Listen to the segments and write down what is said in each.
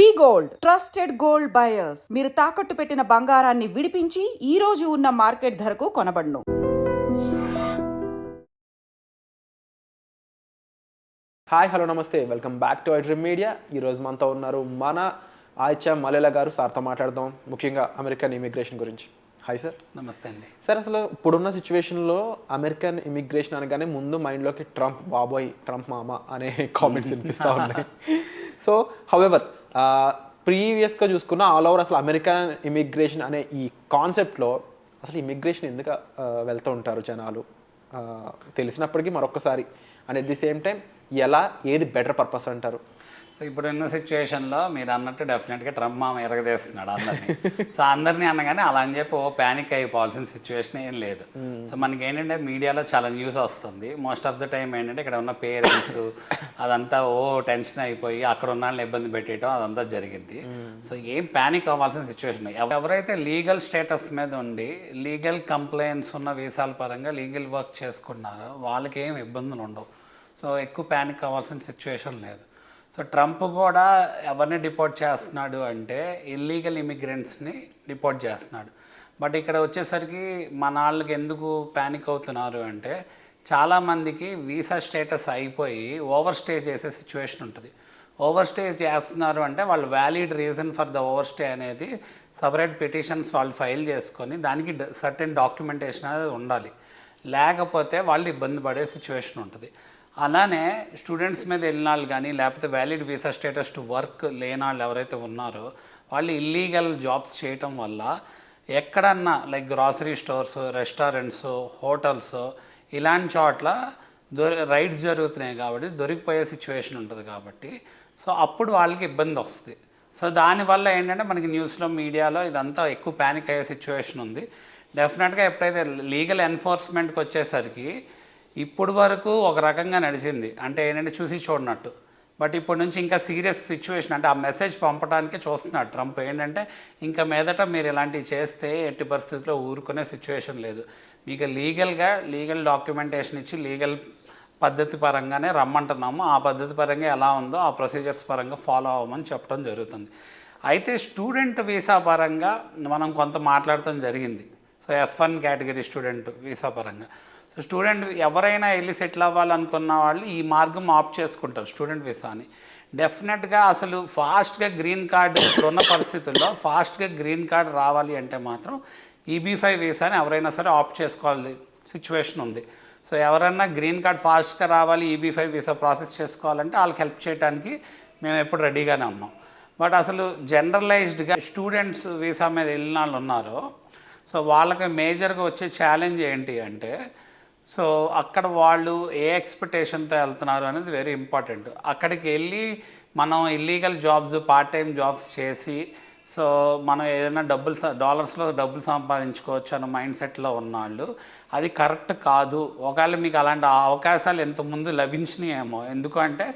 వి gold trusted gold buyers. మీరు తాకట్టు పెట్టిన బంగారాన్ని విడిపించి ఈ రోజు ఉన్న మార్కెట్ ధరకు కొనబడును. హాయ్ హలో నమస్తే, welcome back to iDream media. ఈరోజు మనతో ఉన్నారు మన ఆయిచా మలేలా గారు. సార్తో మాట్లాడదాం ముఖ్యంగా అమెరికన్ ఇమిగ్రేషన్ గురించి. Hi sir. నమస్తే అండి. సార్, అసలు ఇప్పుడున్న సిచ్యువేషన్లో అమెరికన్ ఇమిగ్రేషన్ అనగానే ముందు మైండ్లోకి ట్రంప్ బాబోయ్, ట్రంప్ మామ అనే కామెంట్స్ వినిపిస్తూ ఉన్నాయి. సో హౌఎవర్ ప్రీవియస్గా చూసుకున్న ఆల్ ఓవర్ అసలు అమెరికన్ ఇమిగ్రేషన్ అనే ఈ కాన్సెప్ట్లో అసలు ఇమిగ్రేషన్ ఎందుకు వెళ్తూ ఉంటారు జనాలు తెలిసినప్పటికీ మరొకసారి, and at the same time ఎలా ఏది బెటర్ పర్పస్ అంటారు? సో ఇప్పుడున్న సిచ్యువేషన్లో మీరు అన్నట్టు డెఫినెట్గా ట్రంప్ మామ ఎరగదేస్తున్నాడు అందరినీ. సో అందరినీ అనగానే అలా అని చెప్పి ప్యానిక్ అయిపోవాల్సిన సిచ్యువేషన్ ఏం లేదు. సో మనకి ఏంటంటే మీడియాలో చాలా న్యూస్ వస్తుంది. మోస్ట్ ఆఫ్ ద టైం ఏంటంటే ఇక్కడ ఉన్న పేరెంట్స్ అదంతా టెన్షన్ అయిపోయి అక్కడ ఉన్న వాళ్ళని ఇబ్బంది పెట్టేయటం అదంతా జరిగింది. సో ఏం ప్యానిక్ అవ్వాల్సిన సిచ్యువేషన్. ఎవరైతే లీగల్ స్టేటస్ మీద ఉండి లీగల్ కంప్లైంట్స్ ఉన్న వీసాల పరంగా లీగల్ వర్క్ చేసుకున్నారో వాళ్ళకి ఏం ఇబ్బందులు ఉండవు. సో ఎక్కువ ప్యానిక్ అవ్వాల్సిన సిచ్యువేషన్ లేదు. సో ట్రంప్ కూడా ఎవరిని డిపోర్ట్ చేస్తున్నాడు అంటే ఇల్లీగల్ ఇమిగ్రెంట్స్ని డిపోర్ట్ చేస్తున్నాడు. బట్ ఇక్కడ వచ్చేసరికి మన వాళ్ళకి ఎందుకు ప్యానిక్ అవుతున్నారు అంటే చాలామందికి వీసా స్టేటస్ అయిపోయి ఓవర్ స్టే చేసే సిచ్యువేషన్ ఉంటుంది. ఓవర్ స్టే చేస్తున్నారు అంటే వాళ్ళు valid reason for the over stay అనేది సపరేట్ పిటిషన్స్ వాళ్ళు ఫైల్ చేసుకొని దానికి సర్టెన్ డాక్యుమెంటేషన్ అనేది ఉండాలి. లేకపోతే వాళ్ళు ఇబ్బంది పడే సిచ్యువేషన్ ఉంటుంది. అలానే స్టూడెంట్స్ మీద వెళ్ళిన వాళ్ళు కానీ లేకపోతే valid visa status to work లేని వాళ్ళు ఎవరైతే ఉన్నారో వాళ్ళు ఇల్లీగల్ జాబ్స్ చేయటం వల్ల ఎక్కడన్నా like grocery stores, restaurants, hotels ఇలాంటి చోట్ల రైడ్స్ జరుగుతున్నాయి కాబట్టి దొరికిపోయే సిచ్యువేషన్ ఉంటుంది కాబట్టి సో అప్పుడు వాళ్ళకి ఇబ్బంది వస్తుంది. సో దానివల్ల ఏంటంటే మనకి న్యూస్లో మీడియాలో ఇదంతా ఎక్కువ ప్యానిక్ అయ్యే సిచ్యువేషన్ ఉంది. డెఫినెట్గా ఎప్పుడైతే లీగల్ ఎన్ఫోర్స్మెంట్కి వచ్చేసరికి ఇప్పుడు వరకు ఒక రకంగా నడిచింది, అంటే ఏంటంటే చూసి చూడనట్టు. బట్ ఇప్పటి నుంచి ఇంకా సీరియస్ సిచ్యువేషన్, అంటే ఆ మెసేజ్ పంపడానికే చూస్తున్నాడు ట్రంప్. ఏంటంటే ఇంకా మీదట మీరు ఇలాంటివి చేస్తే ఎట్టి పరిస్థితుల్లో ఊరుకునే సిచ్యువేషన్ లేదు, మీకు లీగల్ డాక్యుమెంటేషన్ ఇచ్చి లీగల్ పద్ధతి పరంగానే రమ్మంటున్నాము, ఆ పద్ధతి పరంగా ఎలా ఉందో ఆ ప్రొసీజర్స్ పరంగా ఫాలో అవ్వమని చెప్పడం జరుగుతుంది. అయితే స్టూడెంట్ వీసా పరంగా మనం కొంత మాట్లాడటం జరిగింది. So F1 category student visa పరంగా. సో స్టూడెంట్ ఎవరైనా వెళ్ళి సెటిల్ అవ్వాలనుకున్న వాళ్ళు ఈ మార్గం ఆప్ట్ చేసుకుంటారు స్టూడెంట్ వీసాని. డెఫినెట్గా అసలు ఫాస్ట్గా గ్రీన్ కార్డు ఇప్పుడున్న పరిస్థితుల్లో ఫాస్ట్గా గ్రీన్ కార్డు రావాలి అంటే మాత్రం EB-5 వీసాని ఎవరైనా సరే ఆప్ట్ చేసుకోవాలి సిచ్యువేషన్ ఉంది. సో ఎవరైనా గ్రీన్ కార్డ్ ఫాస్ట్గా రావాలి, EB-5 వీసా ప్రాసెస్ చేసుకోవాలంటే వాళ్ళకి హెల్ప్ చేయడానికి మేము ఎప్పుడు రెడీగానే ఉన్నాం. బట్ అసలు జనరలైజ్డ్గా స్టూడెంట్స్ వీసా మీద వెళ్ళిన వాళ్ళు ఉన్నారో సో వాళ్ళకి మేజర్గా వచ్చే ఛాలెంజ్ ఏంటి అంటే సో అక్కడ వాళ్ళు ఏ ఎక్స్పెక్టేషన్తో వెళ్తున్నారు అనేది వెరీ ఇంపార్టెంట్. అక్కడికి వెళ్ళి మనం illegal jobs, part time jobs చేసి సో మనం ఏదైనా డాలర్స్లో డబ్బులు సంపాదించుకోవచ్చు అన్న మైండ్ సెట్లో ఉన్నవాళ్ళు అది కరెక్ట్ కాదు. ఒకవేళ మీకు అలాంటి అవకాశాలు ఇంతకుముందు లభించినాయేమో, ఎందుకంటే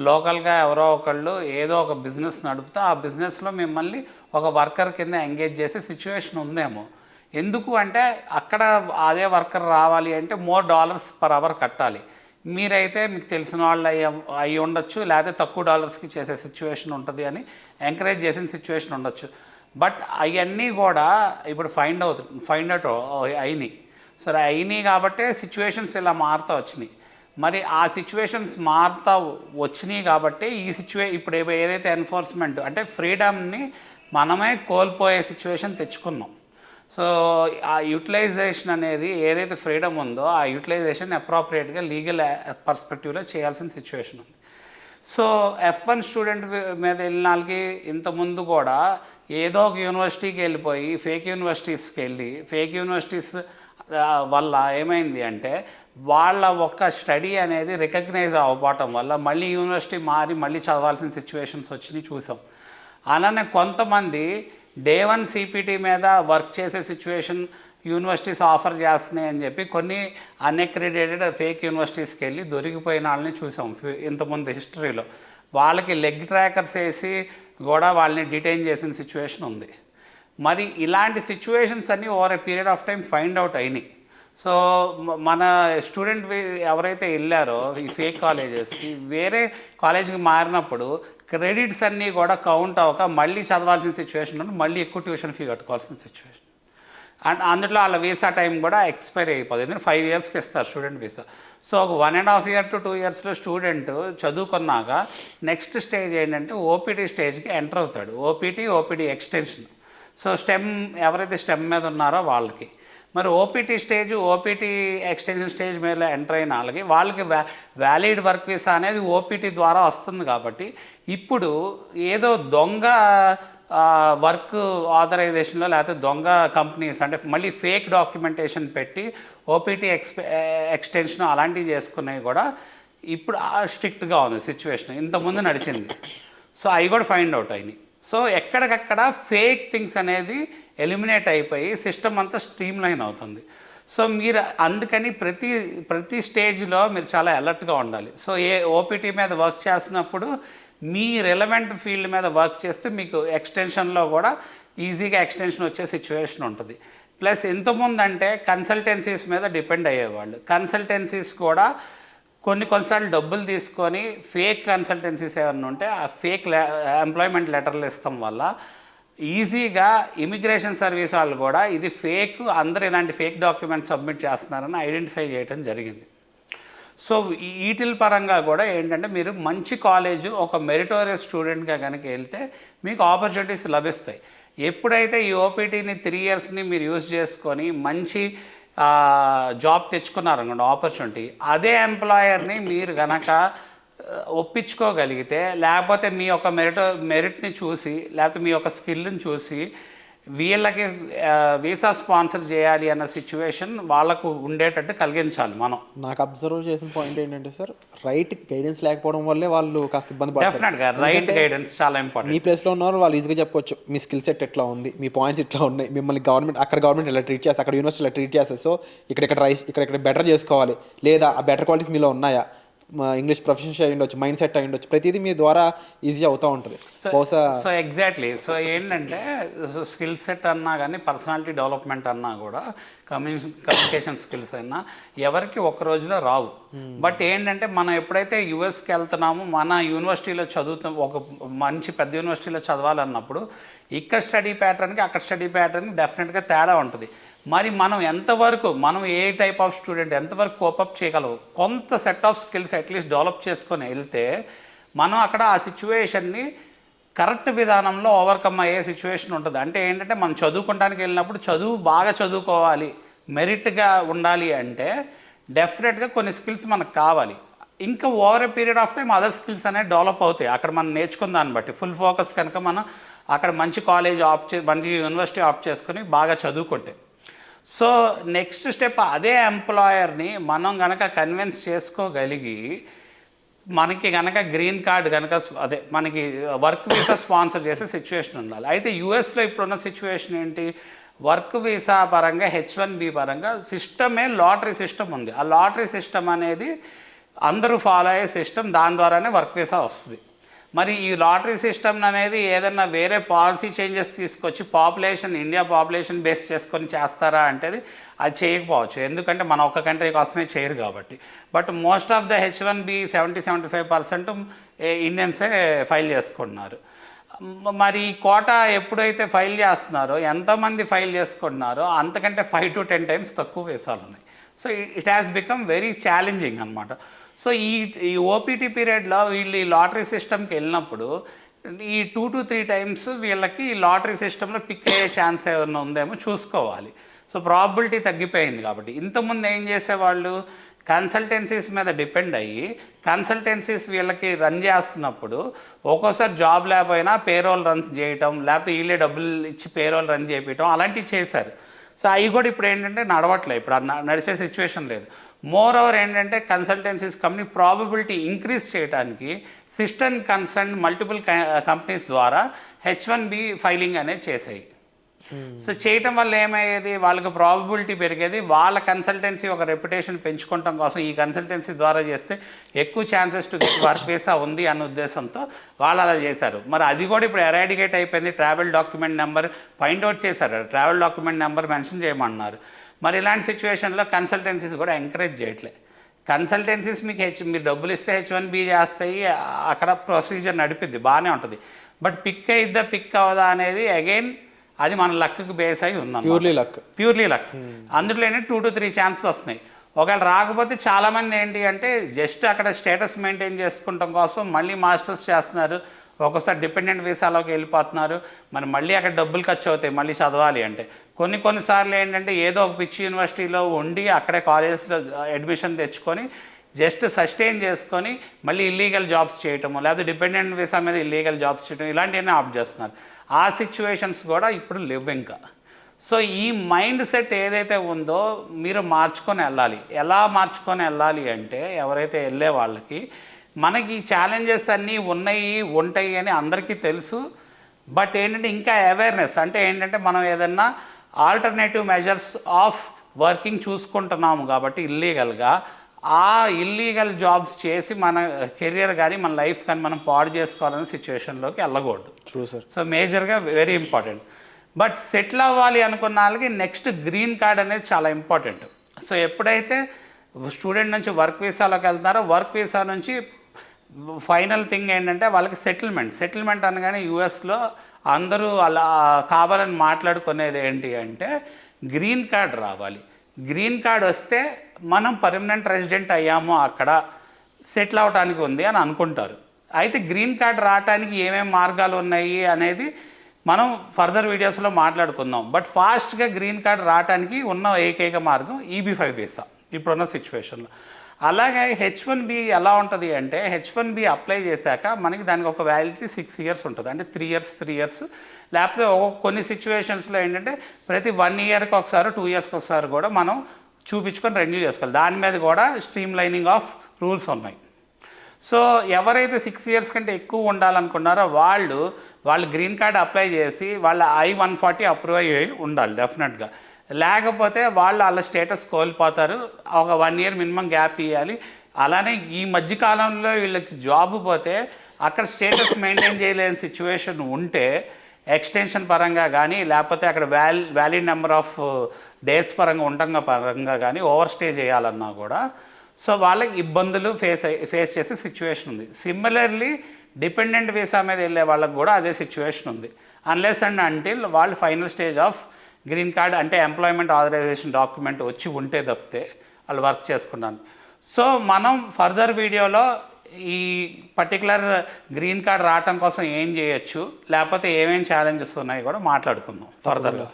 లోకల్గా ఎవరో ఒకళ్ళు ఏదో ఒక బిజినెస్ నడుపుతూ ఆ బిజినెస్లో మిమ్మల్ని ఒక వర్కర్ కింద ఎంగేజ్ చేసే సిచ్యువేషన్ ఉందేమో. ఎందుకు అంటే అక్కడ అదే వర్కర్ రావాలి అంటే more dollars per hour కట్టాలి. మీరైతే మీకు తెలిసిన వాళ్ళు అయ్యి ఉండొచ్చు, లేకపోతే తక్కువ డాలర్స్కి చేసే సిచ్యువేషన్ ఉంటుంది అని ఎంకరేజ్ చేసిన సిచ్యువేషన్ ఉండొచ్చు. బట్ అవన్నీ కూడా ఇప్పుడు ఫైండ్ అవుట్ అయినాయి. సరే అయినాయి కాబట్టే సిచ్యువేషన్స్ ఇలా మారుతూ వచ్చినాయి. మరి ఆ సిచ్యువేషన్స్ మారుతూ వచ్చినాయి కాబట్టి ఇప్పుడు ఏదైతే ఎన్ఫోర్స్మెంట్ అంటే ఫ్రీడమ్ని మనమే కోల్పోయే సిచ్యువేషన్ తెచ్చుకున్నాం. సో ఆ యూటిలైజేషన్ అనేది ఏదైతే ఫ్రీడమ్ ఉందో ఆ యూటిలైజేషన్ అప్రాప్రియేట్గా లీగల్ పర్స్పెక్టివ్లో చేయాల్సిన సిచ్యువేషన్ ఉంది. సో F1 స్టూడెంట్ మీద వెళ్ళిన వాళ్ళకి ఇంతకుముందు కూడా ఏదో ఒక యూనివర్సిటీకి వెళ్ళిపోయి ఫేక్ యూనివర్సిటీస్ వల్ల ఏమైంది అంటే వాళ్ళ ఒక్క స్టడీ అనేది రికగ్నైజ్ అవ్వటం వల్ల మళ్ళీ యూనివర్సిటీ మారి మళ్ళీ చదవాల్సిన సిచ్యువేషన్స్ వచ్చినాయి చూసాం. అలానే కొంతమంది Day 1 CPT మీద వర్క్ చేసే సిచ్యువేషన్ యూనివర్సిటీస్ ఆఫర్ చేస్తున్నాయి అని చెప్పి కొన్ని అన్అక్రిడేటెడ్ ఫేక్ యూనివర్సిటీస్కి వెళ్ళి దొరికిపోయిన వాళ్ళని చూసాం ఇంతకుముందు హిస్టరీలో. వాళ్ళకి లెగ్ ట్రాకర్స్ వేసి కూడా వాళ్ళని డిటైన్ చేసిన సిచ్యువేషన్ ఉంది. మరి ఇలాంటి సిచ్యువేషన్స్ అన్నీ over a period of time find out అయినాయి. సో మన స్టూడెంట్ ఎవరైతే వెళ్ళారో ఈ ఫేక్ కాలేజెస్కి వేరే కాలేజీకి మారినప్పుడు క్రెడిట్స్ అన్నీ కూడా కౌంట్ అవ్వక మళ్ళీ చదవాల్సిన సిచ్యువేషన్ ఉంటే మళ్ళీ ఎక్కువ ట్యూషన్ ఫీ కట్టుకోవాల్సిన సిచ్యువేషన్. అండ్ అందులో వాళ్ళ వీసా టైం కూడా ఎక్స్పైరీ అయిపోతుంది. ఎందుకంటే 5 yearsకి ఇస్తారు స్టూడెంట్ వీసా. సో ఒక 1.5 year to 2 yearsలో స్టూడెంట్ చదువుకున్నాక నెక్స్ట్ స్టేజ్ ఏంటంటే ఓపీటీ స్టేజ్కి ఎంటర్ అవుతాడు. OPT extension. సో స్టెమ్ ఎవరైతే స్టెమ్ మీద ఉన్నారో వాళ్ళకి, మరి ఓపీటీ ఎక్స్టెన్షన్ స్టేజ్ మీద ఎంటర్ అయిన వాళ్ళకి వ్యాలిడ్ వర్క్ వీసా అనేది ఓపీటీ ద్వారా వస్తుంది. కాబట్టి ఇప్పుడు ఏదో దొంగ వర్క్ ఆథరైజేషన్లో లేకపోతే దొంగ కంపెనీస్ అంటే మళ్ళీ ఫేక్ డాక్యుమెంటేషన్ పెట్టి ఓపీటీ ఎక్స్టెన్షన్ అలాంటివి చేసుకునేవి కూడా ఇప్పుడు స్ట్రిక్ట్గా ఉంది సిచ్యువేషన్. ఇంతకుముందు నడిచింది. సో అవి కూడా ఫైండ్ అవుట్ అయినాయి. సో ఎక్కడికక్కడ ఫేక్ థింగ్స్ అనేది ఎలిమినేట్ అయిపోయి సిస్టమ్ అంతా స్ట్రీమ్ లైన్ అవుతుంది. సో మీరు అందుకని ప్రతి స్టేజ్లో మీరు చాలా అలర్ట్గా ఉండాలి. సో ఓపీటీ మీద వర్క్ చేస్తున్నప్పుడు మీ రెలవెంట్ ఫీల్డ్ మీద వర్క్ చేస్తే మీకు ఎక్స్టెన్షన్లో కూడా ఈజీగా ఎక్స్టెన్షన్ వచ్చే సిచ్యువేషన్ ఉంటుంది. ప్లస్ ఇంతకుముందు అంటే కన్సల్టెన్సీస్ మీద డిపెండ్ అయ్యేవాళ్ళు. కన్సల్టెన్సీస్ కూడా కొన్నిసార్లు డబ్బులు తీసుకొని ఫేక్ కన్సల్టెన్సీస్ ఏమన్నా ఉంటే ఆ ఫేక్ ఎంప్లాయ్మెంట్ లెటర్లు ఇస్తాం వల్ల ఈజీగా ఇమిగ్రేషన్ సర్వీస్ వాళ్ళు కూడా ఇది ఫేక్, అందరూ ఇలాంటి ఫేక్ డాక్యుమెంట్స్ సబ్మిట్ చేస్తున్నారని ఐడెంటిఫై చేయడం జరిగింది. సో వీటిల పరంగా కూడా ఏంటంటే మీరు మంచి కాలేజు ఒక మెరిటోరియస్ స్టూడెంట్గా కనుక వెళ్తే మీకు ఆపర్చునిటీస్ లభిస్తాయి. ఎప్పుడైతే ఈ ఓపీటీని 3 yearsని మీరు యూజ్ చేసుకొని మంచి జాబ్ తెచ్చుకున్నారనుకోండి ఆపర్చునిటీ, అదే ఎంప్లాయర్ని మీరు కనుక ఒప్పించుకోగలిగితే, లేకపోతే మీ యొక్క మెరిట్ని చూసి లేకపోతే మీ యొక్క స్కిల్ని చూసి వీళ్ళకి వీసా స్పాన్సర్ చేయాలి అన్న సిచ్యువేషన్ వాళ్ళకు ఉండేటట్టు కలిగించాలి మనం. నాకు అబ్జర్వ్ చేసిన పాయింట్ ఏంటంటే సార్, రైట్ గైడెన్స్ లేకపోవడం వల్లే వాళ్ళు కాస్త ఇబ్బంది పడతారు. డెఫినెట్గా రైట్ గైడెన్స్ చాలా ఇంపార్టెంట్. మీ ప్లేస్లో ఉన్నారు వాళ్ళు ఈజీగా చెప్పొచ్చు మీ స్కిల్ సెట్ ఎట్లా ఉంది, మీ పాయింట్స్ ఇట్లా ఉన్నాయి, మిమ్మల్ని గవర్నమెంట్ ఇలా ట్రీట్ చేస్తే, అక్కడ యూనివర్సిటీ ఇలా ట్రీట్ చేస్తే, సో ఇక్కడ బెటర్ చేసుకోవాలి, లేదా ఆ బెటర్ క్వాలిటీస్ మీలో ఉన్నాయా, ఇంగ్లీష్ ప్రొఫెషన్షియల్ అయి ఉండొచ్చు, మైండ్ సెట్ అయి ఉండొచ్చు, ప్రతిదీ మీ ద్వారా ఈజీ అవుతూ ఉంటుంది. So exactly. సో ఏంటంటే స్కిల్ సెట్ అన్నా కానీ పర్సనాలిటీ డెవలప్మెంట్ అన్నా కూడా కమ్యూనికేషన్ స్కిల్స్ అయినా ఎవరికి ఒక రోజులో రావు. బట్ ఏంటంటే మనం ఎప్పుడైతే యూఎస్కి వెళ్తున్నామో మన యూనివర్సిటీలో చదువుతాం, ఒక మంచి పెద్ద యూనివర్సిటీలో చదవాలన్నప్పుడు ఇక్కడ స్టడీ ప్యాటర్న్కి అక్కడ స్టడీ ప్యాటర్న్కి డెఫినెట్గా తేడా ఉంటుంది. మరి మనం ఏ టైప్ ఆఫ్ స్టూడెంట్ ఎంతవరకు కోపప్ చేయగలవు, కొంత set of skills at least develop చేసుకొని వెళ్తే మనం అక్కడ ఆ సిచ్యువేషన్ని కరెక్ట్ విధానంలో ఓవర్కమ్ అయ్యే సిచ్యువేషన్ ఉంటుంది. అంటే ఏంటంటే మనం చదువుకోవడానికి వెళ్ళినప్పుడు బాగా చదువుకోవాలి, మెరిట్గా ఉండాలి అంటే డెఫినెట్గా కొన్ని స్కిల్స్ మనకు కావాలి. ఇంకా over a period of time other skills అనేవి డెవలప్ అవుతాయి. అక్కడ మనం నేర్చుకున్న దాన్ని బట్టి ఫుల్ ఫోకస్ కనుక మనం అక్కడ మంచి కాలేజ్ మంచి యూనివర్సిటీ ఆప్ట్ చేసుకొని బాగా చదువుకుంటే, సో నెక్స్ట్ స్టెప్ అదే ఎంప్లాయర్ని మనం కనుక కన్విన్స్ చేసుకోగలిగి మనకి కనుక గ్రీన్ కార్డ్ కనుక మనకి వర్క్ వీసా స్పాన్సర్ చేసే సిచ్యువేషన్ ఉండాలి. అయితే యూఎస్లో ఇప్పుడున్న సిచ్యువేషన్ ఏంటి, వర్క్ వీసా పరంగా H1B పరంగా సిస్టమే లాటరీ సిస్టమ్ ఉంది. ఆ లాటరీ సిస్టమ్ అనేది అందరూ ఫాలో అయ్యే సిస్టమ్, దాని ద్వారానే వర్క్ వీసా వస్తుంది. మరి ఈ లాటరీ సిస్టమ్ అనేది ఏదన్నా వేరే పాలసీ చేంజెస్ తీసుకొచ్చి ఇండియా పాపులేషన్ బేస్ చేసుకొని చేస్తారా అంటే అది చేయకపోవచ్చు, ఎందుకంటే మన ఒక్క కంట్రీ కోసమే చేయరు కాబట్టి. But most of the H1B 70-75% ఇండియన్సే ఫైల్ చేసుకుంటున్నారు. మరి కోటా ఎప్పుడైతే ఫైల్ చేస్తున్నారో, ఎంతమంది ఫైల్ చేసుకుంటున్నారో అంతకంటే 5 to 10 times తక్కువ వీసాలు ఉన్నాయి. So it has become very challenging అనమాట. సో ఈ ఓపీటీ పీరియడ్లో వీళ్ళు ఈ లాటరీ సిస్టమ్కి వెళ్ళినప్పుడు ఈ 2 to 3 times వీళ్ళకి ఈ లాటరీ సిస్టంలో పిక్ అయ్యే ఛాన్స్ ఏదైనా ఉందేమో చూసుకోవాలి. సో ప్రాబిలిటీ తగ్గిపోయింది. కాబట్టి ఇంతకుముందు ఏం చేసేవాళ్ళు, కన్సల్టెన్సీస్ మీద డిపెండ్ అయ్యి కన్సల్టెన్సీస్ వీళ్ళకి రన్ చేస్తున్నప్పుడు ఒక్కోసారి జాబ్ లేకపోయినా పేరోల్ రన్ చేయటం, లేకపోతే వీళ్ళే డబ్బులు ఇచ్చి పేరోల్ రన్ చేయటం అలాంటివి చేశారు. సో అవి కూడా ఇప్పుడు ఏంటంటే నడవట్లేదు, ఇప్పుడు నడిచే సిచ్యువేషన్ లేదు. మోర్ ఓవర్ ఏంటంటే కన్సల్టెన్సీస్ కంపెనీ ప్రాబబిలిటీ ఇంక్రీజ్ చేయడానికి సిస్టమ్ కన్సర్న్ మల్టిపుల్ కంపెనీస్ ద్వారా H1B ఫైలింగ్ అనేది చేసాయి. సో చేయటం వల్ల ఏమయ్యేది, వాళ్ళకి ప్రాబబిలిటీ పెరిగేది, వాళ్ళ కన్సల్టెన్సీ ఒక రెప్యుటేషన్ పెంచుకోవటం కోసం ఈ కన్సల్టెన్సీ ద్వారా చేస్తే ఎక్కువ ఛాన్సెస్ టు వర్క్ వీసా ఉంది అన్న ఉద్దేశంతో వాళ్ళు అలా చేశారు. మరి అది కూడా ఇప్పుడు ఎరాడికేట్ అయిపోయింది. Travel document number find out చేశారు, ట్రావెల్ డాక్యుమెంట్ నెంబర్ మెన్షన్ చేయమన్నారు. మరి ఇలాంటి సిచ్యువేషన్లో కన్సల్టెన్సీస్ కూడా ఎంకరేజ్ చేయట్లే. కన్సల్టెన్సీస్ మీకు మీరు డబ్బులు ఇస్తే H1B చేస్తాయి, అక్కడ ప్రొసీజర్ నడిపిద్ది, బాగానే ఉంటుంది. బట్ పిక్ అయిద్దా పిక్ అవదా అనేది అగైన్ అది మన లక్కి బేస్ అయి ఉందా, ప్యూర్లీ లక్. అందులో 2 to 3 ఛాన్సెస్ వస్తున్నాయి. ఒకవేళ రాకపోతే చాలామంది ఏంటి అంటే జస్ట్ అక్కడ స్టేటస్ మెయింటైన్ చేసుకుంటాం కోసం మళ్ళీ మాస్టర్స్ చేస్తున్నారు, ఒక్కోసారి డిపెండెంట్ వీసాలోకి వెళ్ళిపోతున్నారు. మరి మళ్ళీ అక్కడ డబ్బులు ఖర్చు అవుతాయి మళ్ళీ చదవాలి అంటే. కొన్నిసార్లు ఏంటంటే ఏదో ఒక పిచ్చి యూనివర్సిటీలో ఉండి అక్కడే కాలేజెస్లో అడ్మిషన్ తెచ్చుకొని జస్ట్ సస్టైన్ చేసుకొని మళ్ళీ ఇల్లీగల్ జాబ్స్ చేయటము, లేకపోతే డిపెండెంట్ వీసా మీద ఇల్లీగల్ జాబ్స్ చేయటం, ఇలాంటివన్నీ ఆప్ట్ చేస్తున్నారు. ఆ సిచ్యువేషన్స్ కూడా ఇప్పుడు లేవు ఇంకా. సో ఈ మైండ్ సెట్ ఏదైతే ఉందో మీరు మార్చుకొని వెళ్ళాలి. ఎలా మార్చుకొని వెళ్ళాలి అంటే ఎవరైతే వెళ్ళే వాళ్ళకి మనకి ఛాలెంజెస్ అన్నీ ఉంటాయి అని అందరికీ తెలుసు. బట్ ఏంటంటే ఇంకా అవేర్నెస్ అంటే ఏంటంటే మనం ఏదన్నా ఆల్టర్నేటివ్ మెజర్స్ ఆఫ్ వర్కింగ్ చూసుకుంటున్నాము కాబట్టి ఇల్లీగల్గా ఆ ఇల్లీగల్ జాబ్స్ చేసి మన కెరియర్ కానీ మన లైఫ్ కానీ మనం పాడు చేసుకోవాలనే సిచ్యువేషన్లోకి వెళ్ళకూడదు. True sir. సో మేజర్గా వెరీ ఇంపార్టెంట్. బట్ సెటిల్ అవ్వాలి అనుకున్న వాళ్ళకి నెక్స్ట్ గ్రీన్ కార్డ్ అనేది చాలా ఇంపార్టెంట్. సో ఎప్పుడైతే స్టూడెంట్ నుంచి వర్క్ వీసాలోకి వెళ్తున్నారో వర్క్ వీసా నుంచి ఫైనల్ థింగ్ ఏంటంటే వాళ్ళకి సెటిల్మెంట్ అనగానే యూఎస్లో అందరూ అలా కావాలని మాట్లాడుకునేది ఏంటి అంటే గ్రీన్ కార్డ్ రావాలి. గ్రీన్ కార్డ్ వస్తే మనం పర్మనెంట్ రెసిడెంట్ అయ్యాము, అక్కడ సెటిల్ అవడానికి ఉంది అని అనుకుంటారు. అయితే గ్రీన్ కార్డ్ రావడానికి ఏమేమి మార్గాలు ఉన్నాయి అనేది మనం ఫర్దర్ వీడియోస్లో మాట్లాడుకుందాం. బట్ ఫాస్ట్గా గ్రీన్ కార్డ్ రావడానికి ఉన్న ఏకైక మార్గం EB5 వీసా ఇప్పుడున్న సిచ్యువేషన్లో. అలాగే H1B ఎలా ఉంటుంది అంటే H1B అప్లై చేశాక మనకి దానికి ఒక వ్యాలిడిటీ 6 years ఉంటుంది. అంటే 3 years లేకపోతే కొన్ని సిచ్యువేషన్స్లో ఏంటంటే ప్రతి 1 yearకి ఒకసారి 2 yearsకి ఒకసారి కూడా మనం చూపించుకొని రెన్యూ చేసుకోవాలి. దాని మీద కూడా స్ట్రీమ్ లైనింగ్ ఆఫ్ రూల్స్ ఉన్నాయి. సో ఎవరైతే 6 years కంటే ఎక్కువ ఉండాలనుకున్నారో వాళ్ళు గ్రీన్ కార్డ్ అప్లై చేసి వాళ్ళ I-140 అప్రూవ్ అయ్యి ఉండాలి డెఫినెట్గా. లేకపోతే వాళ్ళ స్టేటస్ కోల్పోతారు. ఒక 1 year మినిమం గ్యాప్ ఇవ్వాలి. అలానే ఈ మధ్యకాలంలో వీళ్ళకి జాబ్ పోతే అక్కడ స్టేటస్ మెయింటైన్ చేయలేని సిచ్యువేషన్ ఉంటే ఎక్స్టెన్షన్ పరంగా కానీ లేకపోతే అక్కడ వ్యాలిడ్ నెంబర్ ఆఫ్ డేస్ పరంగా కానీ ఓవర్ స్టే చేయాలన్నా కూడా సో వాళ్ళకి ఇబ్బందులు ఫేస్ చేసే సిచ్యువేషన్ ఉంది. సిమిలర్లీ డిపెండెంట్ వీసా మీద వెళ్ళే వాళ్ళకి కూడా అదే సిచ్యువేషన్ ఉంది. అన్లెస్ అండ్ అంటిల్ వాళ్ళు final stage of green card అంటే ఎంప్లాయ్మెంట్ ఆథరైజేషన్ డాక్యుమెంట్ వచ్చి ఉంటే తప్పితే వాళ్ళు వర్క్ చేసుకున్నాను. సో మనం ఫర్దర్ వీడియోలో ఈ పర్టికులర్ గ్రీన్ కార్డ్ రావటం కోసం ఏం చేయొచ్చు, లేకపోతే ఏమేమి ఛాలెంజెస్ ఉన్నాయి కూడా మాట్లాడుకుందాం ఫర్దర్గా.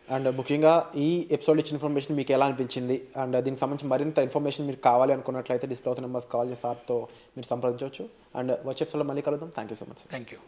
అండ్ ముఖ్యంగా ఈ ఎపిసోడ్ ఇచ్చిన ఇన్ఫర్మేషన్ మీకు ఎలా అనిపించింది అండ్ దీనికి సంబంధించి మరింత ఇన్ఫర్మేషన్ మీరు కావాలి అనుకున్నట్లయితే డిస్ప్లే అవుతున్న నెంబర్స్ కాల్ చేసి సార్తో మీరు సంప్రదించవచ్చు. అండ్ వచ్చే ఎపిసోడ్లో మళ్ళీ కలుద్దాం. Thank you so much. Thank you.